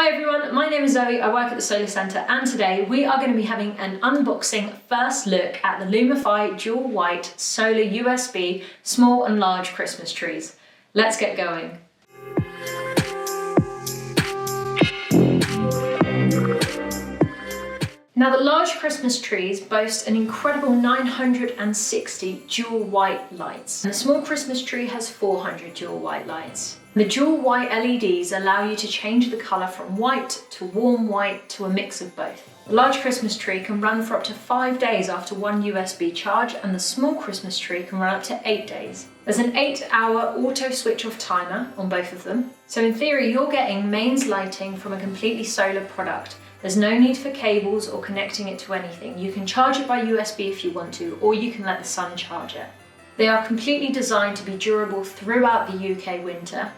Hi everyone, my name is Zoe, I work at the Solar Centre, and today we are going to be having an unboxing first look at the Lumify DualWhite Solar USB small and large Christmas trees. Let's get going. Now the large Christmas trees boast an incredible 960 dual white lights, and the small Christmas tree has 400 dual white lights. The dual white LEDs allow you to change the colour from white to warm white to a mix of both. The large Christmas tree can run for up to 5 days after one USB charge, and the small Christmas tree can run up to 8 days. There's an 8-hour auto switch off timer on both of them, so in theory you're getting mains lighting from a completely solar product. There's no need for cables or connecting it to anything. You can charge it by USB if you want to, or you can let the sun charge it. They are completely designed to be durable throughout the UK winter,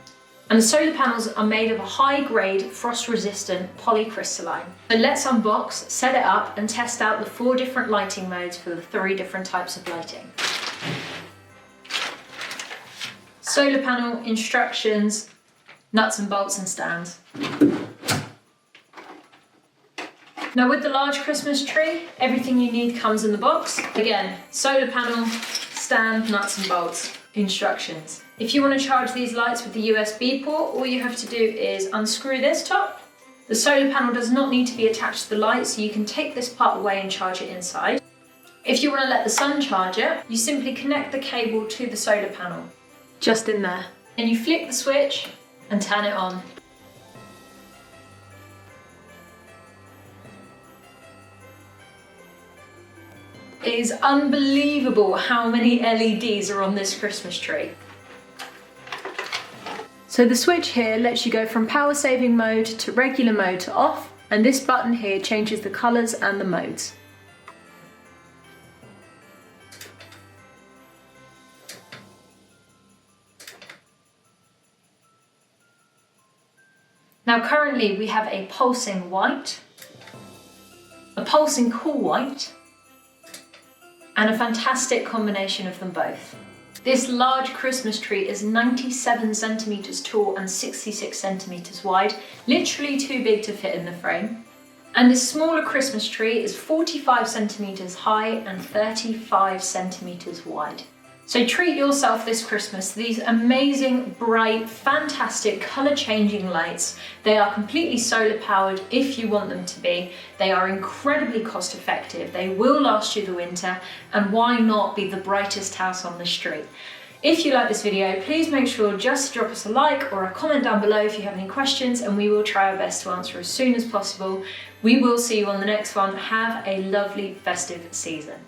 and the solar panels are made of a high-grade, frost-resistant polycrystalline. So let's unbox, set it up, and test out the 4 different lighting modes for the 3 different types of lighting. Solar panel, instructions, nuts and bolts and stands. Now with the large Christmas tree, everything you need comes in the box. Again, solar panel, stand, nuts and bolts, instructions. If you want to charge these lights with the USB port, all you have to do is unscrew this top. The solar panel does not need to be attached to the light, so you can take this part away and charge it inside. If you want to let the sun charge it, you simply connect the cable to the solar panel, just in there. And you flick the switch and turn it on. It is unbelievable how many LEDs are on this Christmas tree. So the switch here lets you go from power saving mode to regular mode to off, and this button here changes the colours and the modes. Now currently we have a pulsing white, a pulsing cool white, and a fantastic combination of them both. This large Christmas tree is 97 centimetres tall and 66 centimetres wide, literally too big to fit in the frame. And this smaller Christmas tree is 45 centimetres high and 35 centimetres wide. So treat yourself this Christmas to these amazing, bright, fantastic, colour-changing lights. They are completely solar powered if you want them to be. They are incredibly cost effective. They will last you the winter, and why not be the brightest house on the street? If you like this video, please make sure just to drop us a like or a comment down below if you have any questions, and we will try our best to answer as soon as possible. We will see you on the next one. Have a lovely festive season.